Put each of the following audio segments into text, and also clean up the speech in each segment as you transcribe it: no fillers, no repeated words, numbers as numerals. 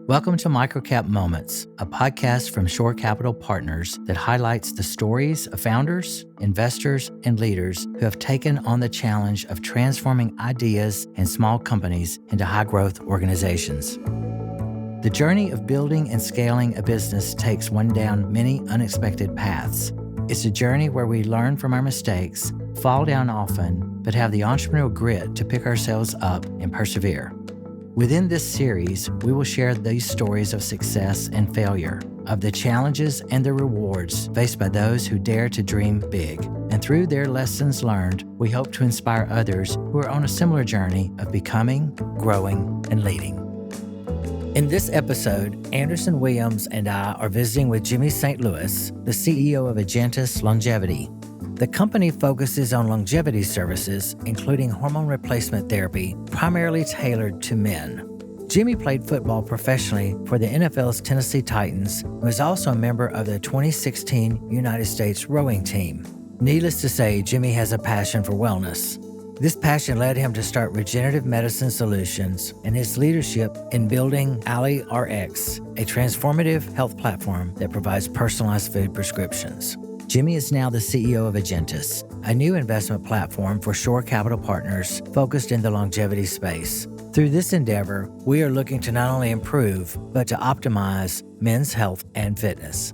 Welcome to Microcap Moments, a podcast from Shore Capital Partners that highlights the stories of founders, investors, and leaders who have taken on the challenge of transforming ideas and small companies into high-growth organizations. The journey of building and scaling a business takes one down many unexpected paths. It's a journey where we learn from our mistakes, fall down often, but have the entrepreneurial grit to pick ourselves up and persevere. Within this series, we will share these stories of success and failure, of the challenges and the rewards faced by those who dare to dream big. And through their lessons learned, we hope to inspire others who are on a similar journey of becoming, growing, and leading. In this episode, Anderson Williams and I are visiting with Jimmy St. Louis, the CEO of Agentis Longevity. The company focuses on longevity services, including hormone replacement therapy, primarily tailored to men. Jimmy played football professionally for the NFL's Tennessee Titans and was also a member of the 2016 United States rowing team. Needless to say, Jimmy has a passion for wellness. This passion led him to start Regenerative Medicine Solutions and his leadership in building AliRx, a transformative health platform that provides personalized food prescriptions. Jimmy is now the CEO of Agentis, a new investment platform for Shore Capital Partners focused in the longevity space. Through this endeavor, we are looking to not only improve, but to optimize men's health and fitness.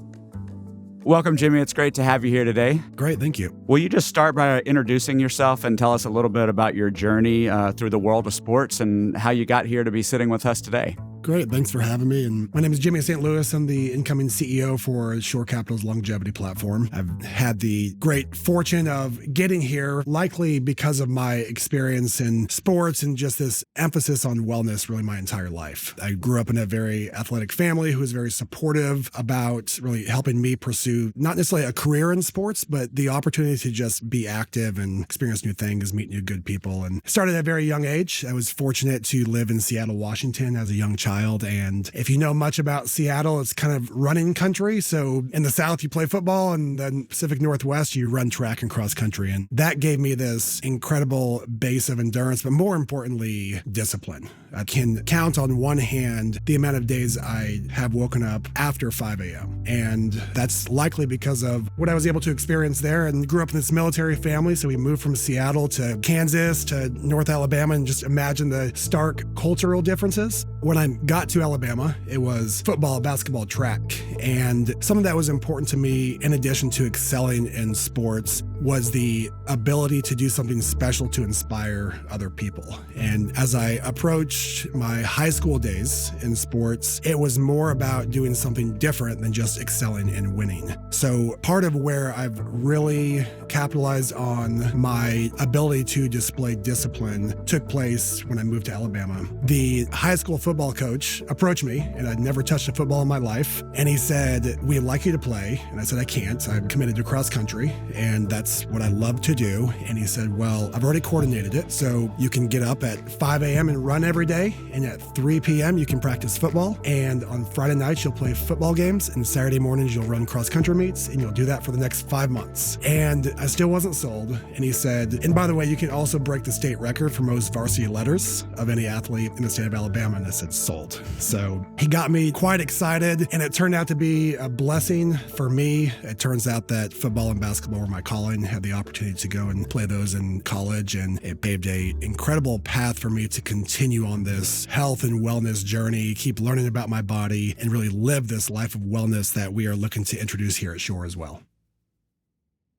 Welcome, Jimmy. It's great to have you here today. Great, thank you. Will you just start by introducing yourself and tell us a little bit about your journey through the world of sports and how you got here to be sitting with us today? Great, thanks for having me. And my name is Jimmy St. Louis. I'm the incoming CEO for Shore Capital's longevity platform. I've had the great fortune of getting here, likely because of my experience in sports and just this emphasis on wellness really my entire life. I grew up in a very athletic family who was very supportive about really helping me pursue not necessarily a career in sports, but the opportunity to just be active and experience new things, meet new good people. And started at a very young age. I was fortunate to live in Seattle, Washington as a young child. And if you know much about Seattle, it's kind of running country. So in the South, you play football, and then Pacific Northwest, you run track and cross country. And that gave me this incredible base of endurance, but more importantly, discipline. I can count on one hand the amount of days I have woken up after 5 a.m. And that's likely because of what I was able to experience there, and grew up in this military family. So we moved from Seattle to Kansas to North Alabama, and just imagine the stark cultural differences. When I got to Alabama, it was football, basketball, track. And some of that was important to me, in addition to excelling in sports, was the ability to do something special to inspire other people. And as I approached my high school days in sports, it was more about doing something different than just excelling and winning. So part of where I've really capitalized on my ability to display discipline took place when I moved to Alabama. The high school football coach approached me, and I'd never touched a football in my life. And he said, "We'd like you to play." And I said, "I can't. I'm committed to cross country, and that's what I love to do." And he said, "Well, I've already coordinated it. So you can get up at 5 a.m. and run every day. And at 3 p.m. you can practice football. And on Friday nights, you'll play football games. And Saturday mornings, you'll run cross country meets. And you'll do that for the next 5 months." And I still wasn't sold. And he said, "And by the way, you can also break the state record for most varsity letters of any athlete in the state of Alabama." And I said, "Sold." So he got me quite excited, and it turned out to be a blessing for me. It turns out that football and basketball were my calling. Had the opportunity to go and play those in college, and it paved an incredible path for me to continue on this health and wellness journey, keep learning about my body, and really live this life of wellness that we are looking to introduce here at Shore as well.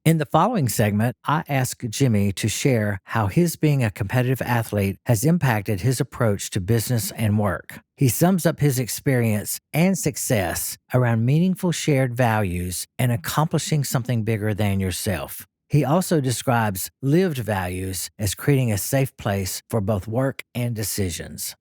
In the following segment, I ask Jimmy to share how his being a competitive athlete has impacted his approach to business and work. He sums up his experience and success around meaningful shared values and accomplishing something bigger than yourself. He also describes lived values as creating a safe place for both work and decisions.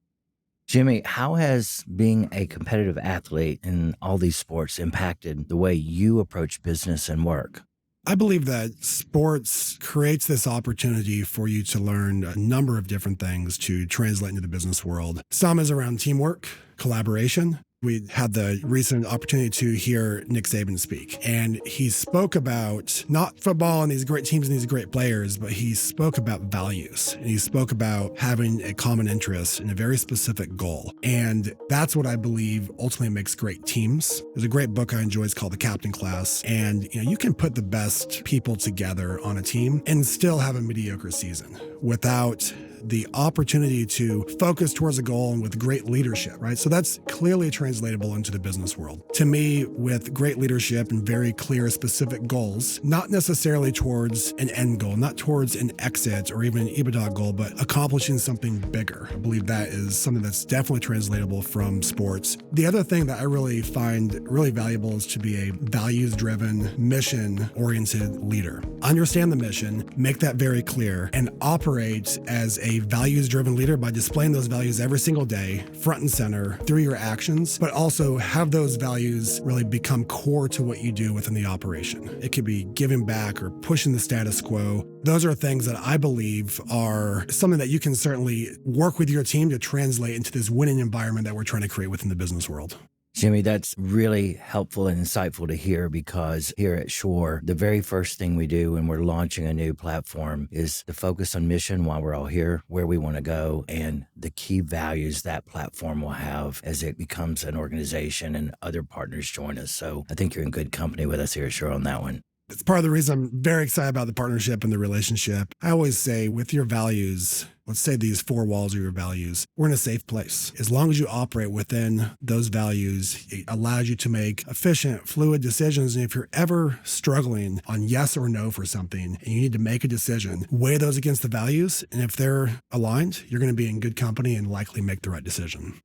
Jimmy, how has being a competitive athlete in all these sports impacted the way you approach business and work? I believe that sports creates this opportunity for you to learn a number of different things to translate into the business world. Some is around teamwork, collaboration, We had the recent opportunity to hear Nick Saban speak, and he spoke about not football and these great teams and these great players, but he spoke about values, and he spoke about having a common interest in a very specific goal. And that's what I believe ultimately makes great teams. There's a great book I enjoy. It's called The Captain Class. And you can put the best people together on a team and still have a mediocre season without the opportunity to focus towards a goal and with great leadership, right? So that's clearly translatable into the business world. To me, with great leadership and very clear, specific goals, not necessarily towards an end goal, not towards an exit or even an EBITDA goal, but accomplishing something bigger. I believe that is something that's definitely translatable from sports. The other thing that I really find really valuable is to be a values-driven, mission-oriented leader. Understand the mission, make that very clear, and operate as a values-driven leader by displaying those values every single day, front and center, through your actions, but also have those values really become core to what you do within the operation. It could be giving back or pushing the status quo. Those are things that I believe are something that you can certainly work with your team to translate into this winning environment that we're trying to create within the business world. Jimmy, that's really helpful and insightful to hear, because here at Shore, the very first thing we do when we're launching a new platform is to focus on mission while we're all here, where we want to go, and the key values that platform will have as it becomes an organization and other partners join us. So I think you're in good company with us here at Shore on that one. It's part of the reason I'm very excited about the partnership and the relationship. I always say with your values, let's say these 4 walls are your values, we're in a safe place. As long as you operate within those values, it allows you to make efficient, fluid decisions. And if you're ever struggling on yes or no for something and you need to make a decision, weigh those against the values. And if they're aligned, you're going to be in good company and likely make the right decision.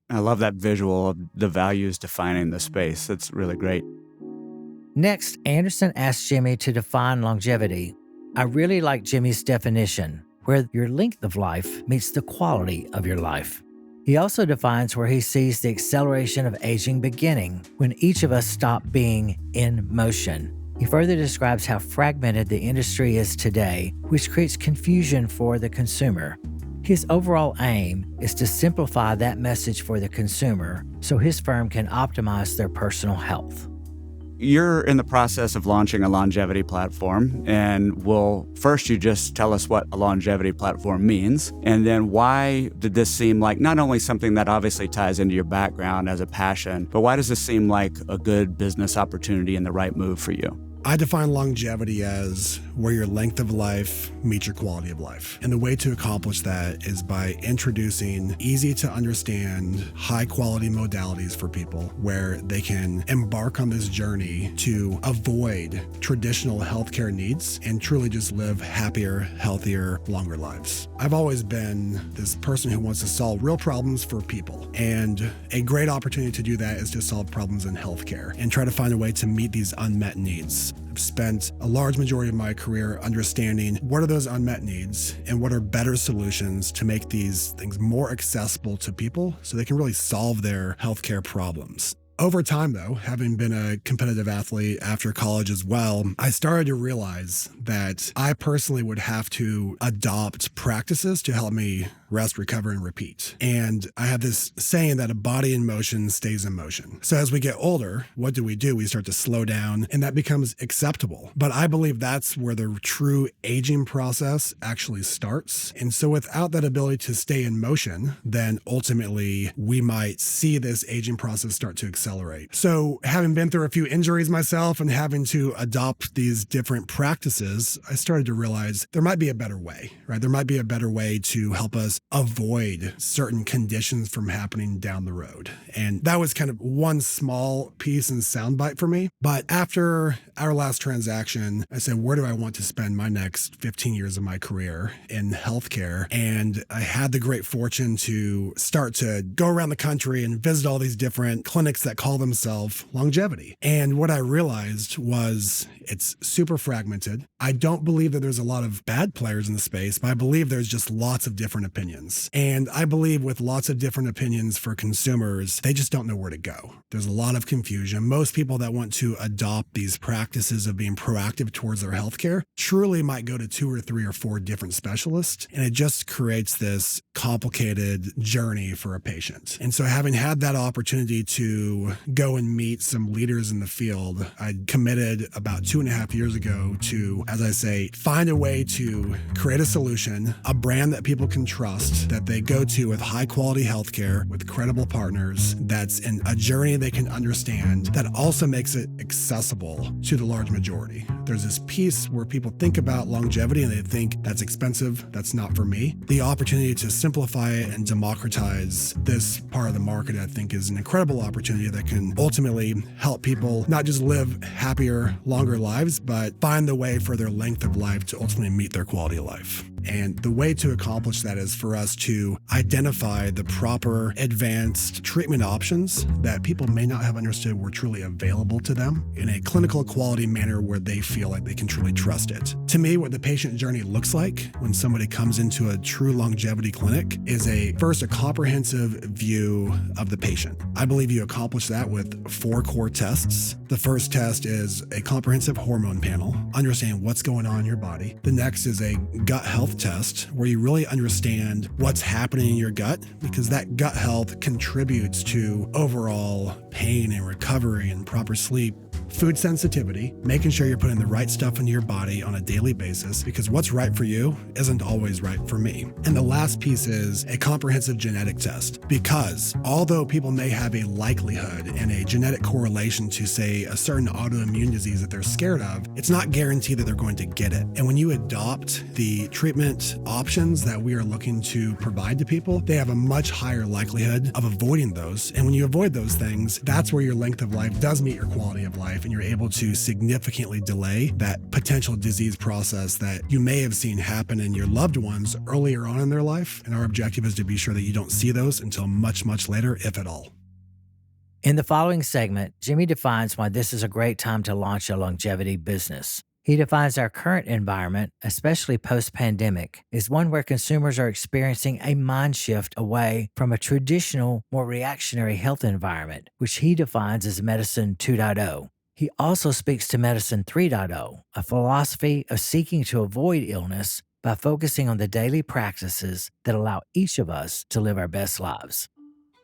I love that visual of the values defining the space. That's really great. Next, Anderson asked Jimmy to define longevity. I really like Jimmy's definition, where your length of life meets the quality of your life. He also defines where he sees the acceleration of aging beginning, when each of us stop being in motion. He further describes how fragmented the industry is today, which creates confusion for the consumer. His overall aim is to simplify that message for the consumer so his firm can optimize their personal health. You're in the process of launching a longevity platform, and first you just tell us what a longevity platform means, and then why did this seem like not only something that obviously ties into your background as a passion, but why does this seem like a good business opportunity and the right move for you? I define longevity as where your length of life meets your quality of life. And the way to accomplish that is by introducing easy to understand, high quality modalities for people where they can embark on this journey to avoid traditional healthcare needs and truly just live happier, healthier, longer lives. I've always been this person who wants to solve real problems for people. And a great opportunity to do that is to solve problems in healthcare and try to find a way to meet these unmet needs. I've spent a large majority of my career understanding what are those unmet needs and what are better solutions to make these things more accessible to people so they can really solve their healthcare problems. Over time, though, having been a competitive athlete after college as well, I started to realize that I personally would have to adopt practices to help me rest, recover, and repeat. And I have this saying that a body in motion stays in motion. So as we get older, what do? We start to slow down, and that becomes acceptable. But I believe that's where the true aging process actually starts. And so without that ability to stay in motion, then ultimately we might see this aging process start to accelerate. So having been through a few injuries myself and having to adopt these different practices, I started to realize there might be a better way, right? There might be a better way to help us avoid certain conditions from happening down the road. And that was kind of one small piece and soundbite for me. But after our last transaction, I said, where do I want to spend my next 15 years of my career in healthcare? And I had the great fortune to start to go around the country and visit all these different clinics that call themselves longevity. And what I realized was it's super fragmented. I don't believe that there's a lot of bad players in the space, but I believe there's just lots of different opinions. opinions. And I believe with lots of different opinions for consumers, they just don't know where to go. There's a lot of confusion. Most people that want to adopt these practices of being proactive towards their healthcare truly might go to 2 or 3 or 4 different specialists. And it just creates this complicated journey for a patient. And so having had that opportunity to go and meet some leaders in the field, I committed about 2.5 years ago to, as I say, find a way to create a solution, a brand that people can trust, that they go to with high quality healthcare, with credible partners, that's in a journey they can understand, that also makes it accessible to the large majority. There's this piece where people think about longevity and they think that's expensive, that's not for me. The opportunity to simplify it and democratize this part of the market, I think, is an incredible opportunity that can ultimately help people not just live happier, longer lives, but find the way for their length of life to ultimately meet their quality of life. And the way to accomplish that is for us to identify the proper advanced treatment options that people may not have understood were truly available to them in a clinical quality manner where they feel like they can truly trust it. To me, what the patient journey looks like when somebody comes into a true longevity clinic is first a comprehensive view of the patient. I believe you accomplish that with 4 core tests. The first test is a comprehensive hormone panel, understanding what's going on in your body. The next is a gut health test where you really understand what's happening in your gut, because that gut health contributes to overall pain and recovery and proper sleep. Food sensitivity, making sure you're putting the right stuff into your body on a daily basis, because what's right for you isn't always right for me. And the last piece is a comprehensive genetic test, because although people may have a likelihood and a genetic correlation to, say, a certain autoimmune disease that they're scared of, it's not guaranteed that they're going to get it. And when you adopt the treatment options that we are looking to provide to people, they have a much higher likelihood of avoiding those. And when you avoid those things, that's where your length of life does meet your quality of life, and you're able to significantly delay that potential disease process that you may have seen happen in your loved ones earlier on in their life. And our objective is to be sure that you don't see those until much, much later, if at all. In the following segment, Jimmy defines why this is a great time to launch a longevity business. He defines our current environment, especially post-pandemic, as one where consumers are experiencing a mind shift away from a traditional, more reactionary health environment, which he defines as Medicine 2.0. He also speaks to Medicine 3.0, a philosophy of seeking to avoid illness by focusing on the daily practices that allow each of us to live our best lives.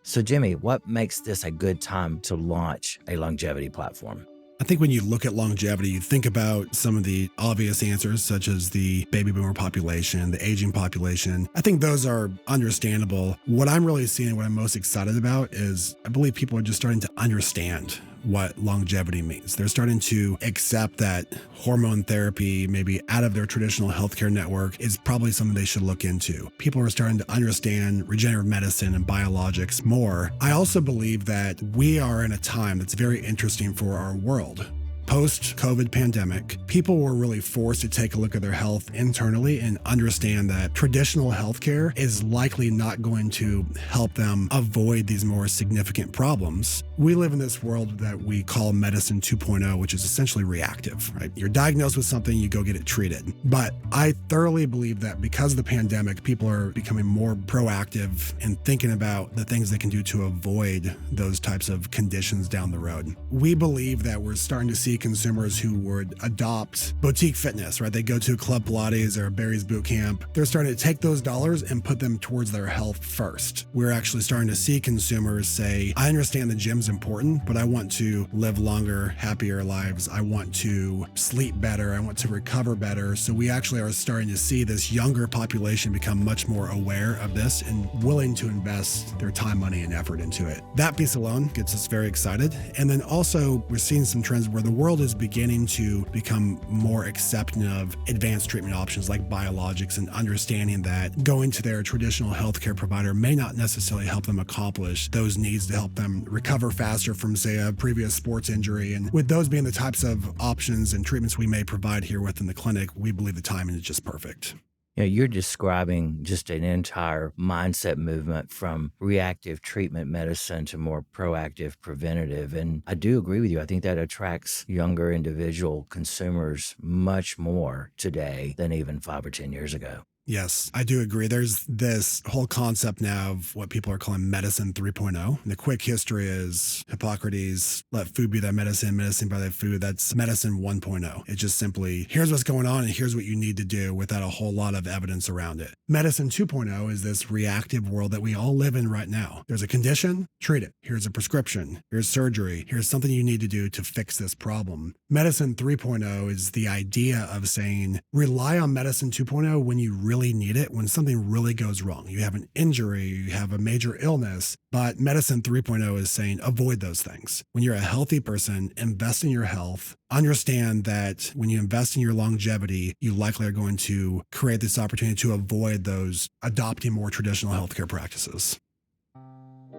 So Jimmy, what makes this a good time to launch a longevity platform? I think when you look at longevity, you think about some of the obvious answers, such as the baby boomer population, the aging population. I think those are understandable. What I'm really seeing, what I'm most excited about is I believe people are just starting to understand what longevity means. They're starting to accept that hormone therapy, maybe out of their traditional healthcare network, is probably something they should look into. People are starting to understand regenerative medicine and biologics more. I also believe that we are in a time that's very interesting for our world. Post-COVID pandemic, people were really forced to take a look at their health internally and understand that traditional healthcare is likely not going to help them avoid these more significant problems. We live in this world that we call Medicine 2.0, which is essentially reactive, right? You're diagnosed with something, you go get it treated. But I thoroughly believe that because of the pandemic, people are becoming more proactive and thinking about the things they can do to avoid those types of conditions down the road. We believe that we're starting to see consumers who would adopt boutique fitness, right? They go to Club Pilates or Barry's Boot Camp. They're starting to take those dollars and put them towards their health first. We're actually starting to see consumers say, I understand the gym's important, but I want to live longer, happier lives. I want to sleep better. I want to recover better. So we actually are starting to see this younger population become much more aware of this and willing to invest their time, money, and effort into it. That piece alone gets us very excited. And then also we're seeing some trends where the world is beginning to become more accepting of advanced treatment options like biologics, and understanding that going to their traditional healthcare provider may not necessarily help them accomplish those needs to help them recover faster from, say, a previous sports injury. And with those being the types of options and treatments we may provide here within the clinic, we believe the timing is just perfect. You know, you're describing just an entire mindset movement from reactive treatment medicine to more proactive preventative. And I do agree with you. I think that attracts younger individual consumers much more today than even 5 or 10 years ago. Yes, I do agree. There's this whole concept now of what people are calling medicine 3.0. And the quick history is Hippocrates, let food be thy medicine, medicine by thy food. That's medicine 1.0. It's just simply, here's what's going on and here's what you need to do without a whole lot of evidence around it. Medicine 2.0 is this reactive world that we all live in right now. There's a condition, treat it. Here's a prescription. Here's surgery. Here's something you need to do to fix this problem. Medicine 3.0 is the idea of saying, rely on medicine 2.0 when you really need it, when something really goes wrong. You have an injury, you have a major illness, but medicine 3.0 is saying avoid those things. When you're a healthy person, invest in your health. Understand that when you invest in your longevity, you likely are going to create this opportunity to avoid those adopting more traditional healthcare practices.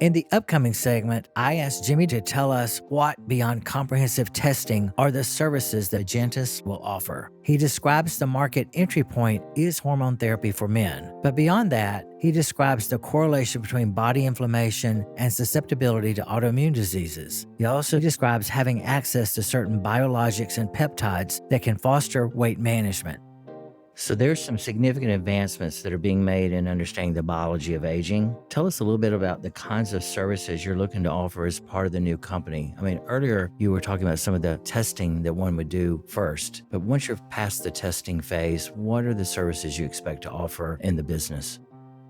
In the upcoming segment, I asked Jimmy to tell us what, beyond comprehensive testing, are the services that Agentis will offer. He describes the market entry point is hormone therapy for men. But beyond that, he describes the correlation between body inflammation and susceptibility to autoimmune diseases. He also describes having access to certain biologics and peptides that can foster weight management. So there's some significant advancements that are being made in understanding the biology of aging. Tell us a little bit about the kinds of services you're looking to offer as part of the new company. I mean, earlier you were talking about some of the testing that one would do first, but once you're past the testing phase, what are the services you expect to offer in the business?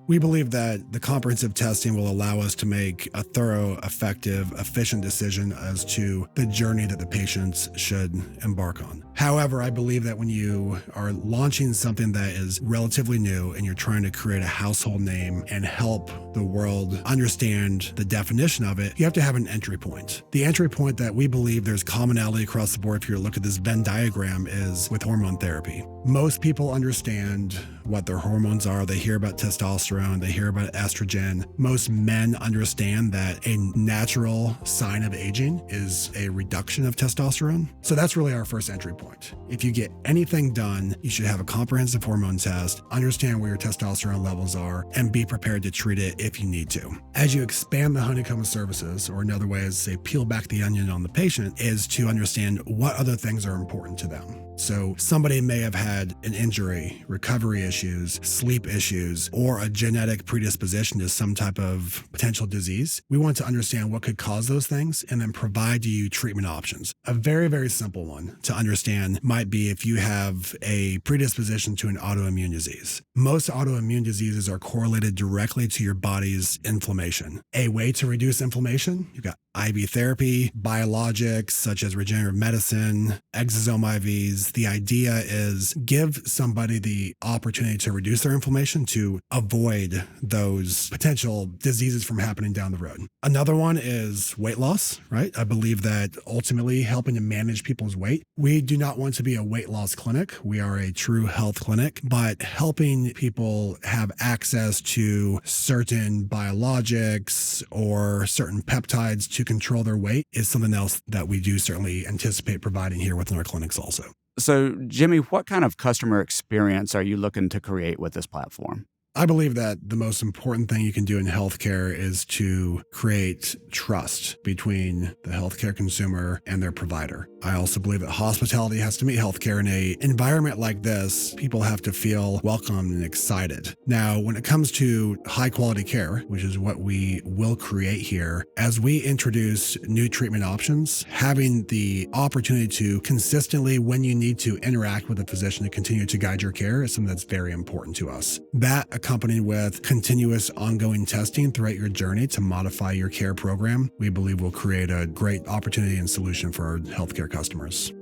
We believe that the comprehensive testing will allow us to make a thorough, effective, efficient decision as to the journey that the patients should embark on. However, I believe that when you are launching something that is relatively new and you're trying to create a household name and help the world understand the definition of it, you have to have an entry point. The entry point that we believe there's commonality across the board, if you look at this Venn diagram, is with hormone therapy. Most people understand what their hormones are. They hear about testosterone, they hear about estrogen. Most men understand that a natural sign of aging is a reduction of testosterone. So that's really our first entry point. If you get anything done, you should have a comprehensive hormone test, understand where your testosterone levels are, and be prepared to treat it if you need to. As you expand the honeycomb of services, or another way is say peel back the onion on the patient, is to understand what other things are important to them. So somebody may have had an injury, recovery issues, sleep issues, or a genetic predisposition to some type of potential disease. We want to understand what could cause those things and then provide you treatment options. A very, very simple one to understand might be if you have a predisposition to an autoimmune disease. Most autoimmune diseases are correlated directly to your body's inflammation. A way to reduce inflammation, you've got IV therapy, biologics such as regenerative medicine, exosome IVs. The idea is give somebody the opportunity to reduce their inflammation to avoid those potential diseases from happening down the road. Another one is weight loss, right? I believe that ultimately helping to manage people's weight. We do not want to be a weight loss clinic. We are a true health clinic, but helping people have access to certain biologics or certain peptides to control their weight is something else that we do certainly anticipate providing here within our clinics also. So, Jimmy, what kind of customer experience are you looking to create with this platform? I believe that the most important thing you can do in healthcare is to create trust between the healthcare consumer and their provider. I also believe that hospitality has to meet healthcare. In an environment like this, people have to feel welcomed and excited. Now, when it comes to high quality care, which is what we will create here, as we introduce new treatment options, having the opportunity to consistently, when you need to interact with a physician to continue to guide your care is something that's very important to us. That accompanied with continuous ongoing testing throughout your journey to modify your care program, we believe will create a great opportunity and solution for our healthcare customers.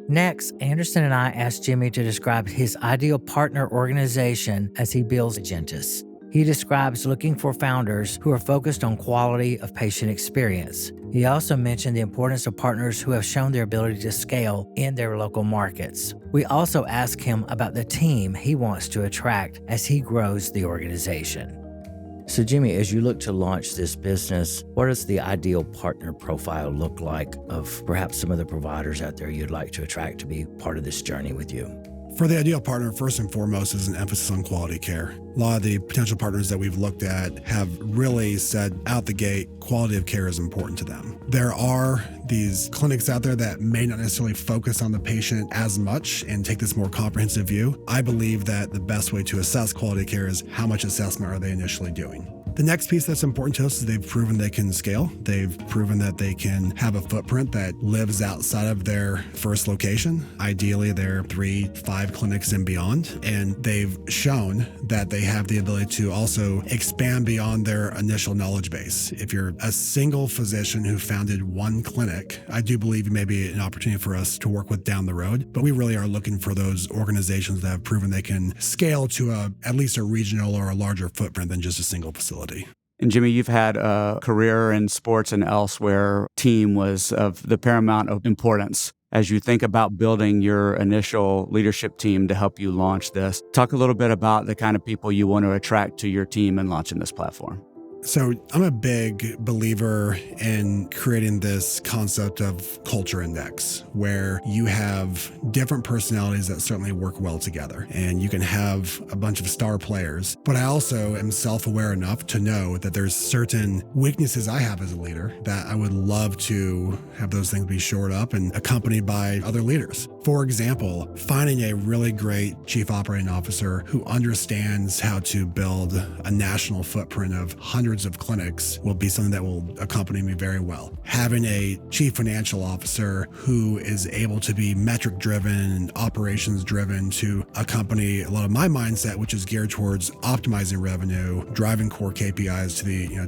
Next, Anderson and I asked Jimmy to describe his ideal partner organization as he builds Agentis. He describes looking for founders who are focused on quality of patient experience. He also mentioned the importance of partners who have shown their ability to scale in their local markets. We also asked him about the team he wants to attract as he grows the organization. So Jimmy, as you look to launch this business, what does the ideal partner profile look like of perhaps some of the providers out there you'd like to attract to be part of this journey with you? For the ideal partner, first and foremost is an emphasis on quality care. A lot of the potential partners that we've looked at have really said out the gate, quality of care is important to them. There are these clinics out there that may not necessarily focus on the patient as much and take this more comprehensive view. I believe that the best way to assess quality care is how much assessment are they initially doing. The next piece that's important to us is they've proven they can scale. They've proven that they can have a footprint that lives outside of their first location. Ideally, they're 3-5 clinics and beyond. And they've shown that they have the ability to also expand beyond their initial knowledge base. If you're a single physician who founded one clinic, I do believe it may be an opportunity for us to work with down the road. But we really are looking for those organizations that have proven they can scale to at least a regional or a larger footprint than just a single facility. And Jimmy, you've had a career in sports and elsewhere. Team was of the paramount of importance. As you think about building your initial leadership team to help you launch this, talk a little bit about the kind of people you want to attract to your team in launching this platform. So I'm a big believer in creating this concept of culture index, where you have different personalities that certainly work well together, and you can have a bunch of star players. But I also am self-aware enough to know that there's certain weaknesses I have as a leader that I would love to have those things be shored up and accompanied by other leaders. For example, finding a really great chief operating officer who understands how to build a national footprint of hundreds of clinics will be something that will accompany me very well. Having a chief financial officer who is able to be metric driven and operations driven to accompany a lot of my mindset, which is geared towards optimizing revenue, driving core KPIs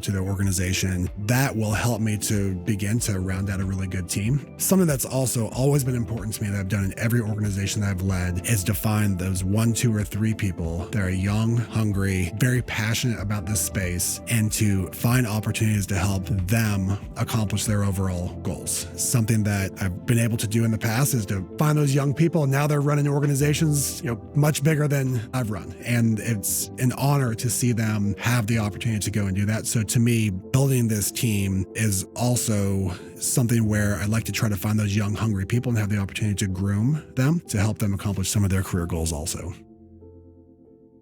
to the organization, that will help me to begin to round out a really good team. Something that's also always been important to me that I've done in every organization that I've led is to find those 1, 2, or 3 people that are young, hungry, very passionate about this space, and to find opportunities to help them accomplish their overall goals. Something that I've been able to do in the past is to find those young people. Now they're running organizations, much bigger than I've run. And it's an honor to see them have the opportunity to go and do that. So to me, building this team is also something where I like to try to find those young, hungry people and have the opportunity to groom them to help them accomplish some of their career goals also.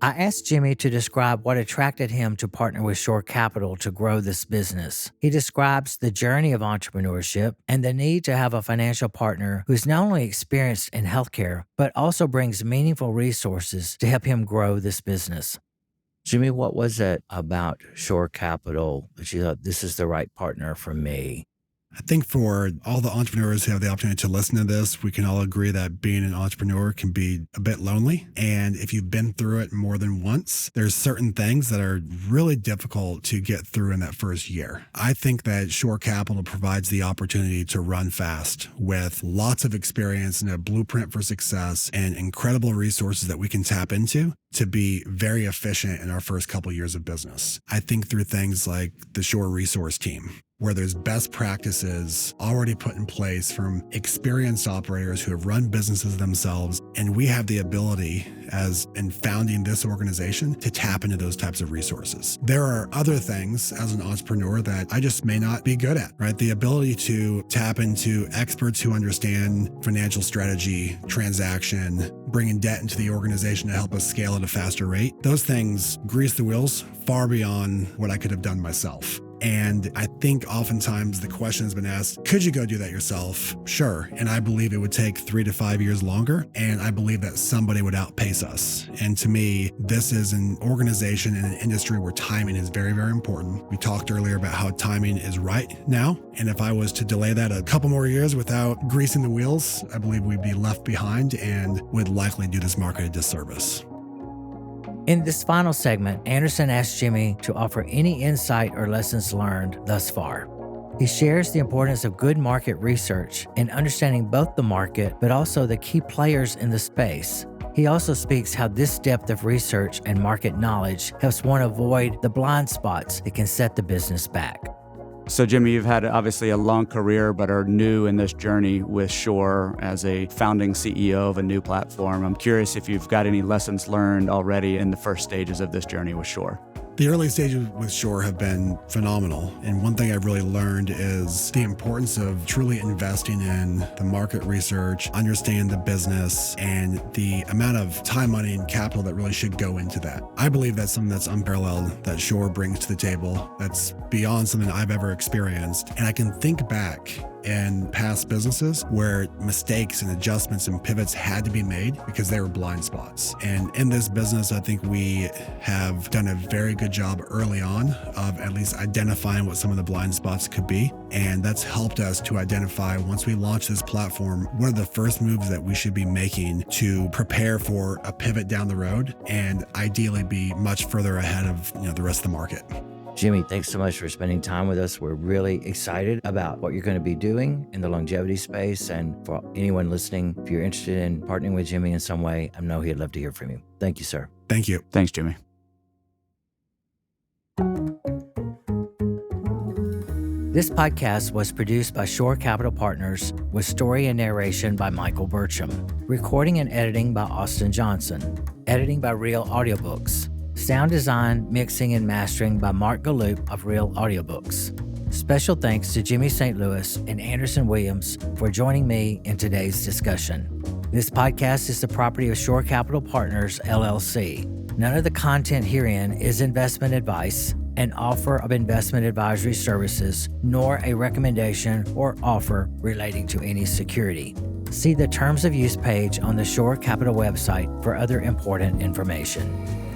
I asked Jimmy to describe what attracted him to partner with Shore Capital to grow this business. He describes the journey of entrepreneurship and the need to have a financial partner who's not only experienced in healthcare, but also brings meaningful resources to help him grow this business. Jimmy, what was it about Shore Capital that you thought this is the right partner for me? I think for all the entrepreneurs who have the opportunity to listen to this, we can all agree that being an entrepreneur can be a bit lonely. And if you've been through it more than once, there's certain things that are really difficult to get through in that first year. I think that Shore Capital provides the opportunity to run fast with lots of experience and a blueprint for success and incredible resources that we can tap into to be very efficient in our first couple years of business. I think through things like the Shore Resource Team, where there's best practices already put in place from experienced operators who have run businesses themselves. And we have the ability, as in founding this organization, to tap into those types of resources. There are other things as an entrepreneur that I just may not be good at, right? The ability to tap into experts who understand financial strategy, transaction, bringing debt into the organization to help us scale at a faster rate. Those things grease the wheels far beyond what I could have done myself. And I think oftentimes the question has been asked, could you go do that yourself? Sure. And I believe it would take 3 to 5 years longer. And I believe that somebody would outpace us. And to me, this is an organization and an industry where timing is very, very important. We talked earlier about how timing is right now. And if I was to delay that a couple more years without greasing the wheels, I believe we'd be left behind and would likely do this market a disservice. In this final segment, Anderson asked Jimmy to offer any insight or lessons learned thus far. He shares the importance of good market research and understanding both the market, but also the key players in the space. He also speaks how this depth of research and market knowledge helps one avoid the blind spots that can set the business back. So Jimmy, you've had obviously a long career, but are new in this journey with Shore as a founding CEO of a new platform. I'm curious if you've got any lessons learned already in the first stages of this journey with Shore. The early stages with Shore have been phenomenal. And one thing I've really learned is the importance of truly investing in the market research, understand the business, and the amount of time, money, and capital that really should go into that. I believe that's something that's unparalleled that Shore brings to the table. That's beyond something I've ever experienced. And I can think back in past businesses where mistakes and adjustments and pivots had to be made because they were blind spots. And in this business, I think we have done a very good job early on of at least identifying what some of the blind spots could be. And that's helped us to identify, once we launch this platform, what are the first moves that we should be making to prepare for a pivot down the road and ideally be much further ahead of the rest of the market. Jimmy, thanks so much for spending time with us. We're really excited about what you're going to be doing in the longevity space. And for anyone listening, if you're interested in partnering with Jimmy in some way, I know he'd love to hear from you. Thank you, sir. Thank you. Thanks, Jimmy. This podcast was produced by Shore Capital Partners with story and narration by Michael Burcham. Recording and editing by Austin Johnson. Editing by Real Audiobooks. Sound design, mixing, and mastering by Mark Galloop of Real Audiobooks. Special thanks to Jimmy St. Louis and Anderson Williams for joining me in today's discussion. This podcast is the property of Shore Capital Partners, LLC. None of the content herein is investment advice, an offer of investment advisory services, nor a recommendation or offer relating to any security. See the Terms of Use page on the Shore Capital website for other important information.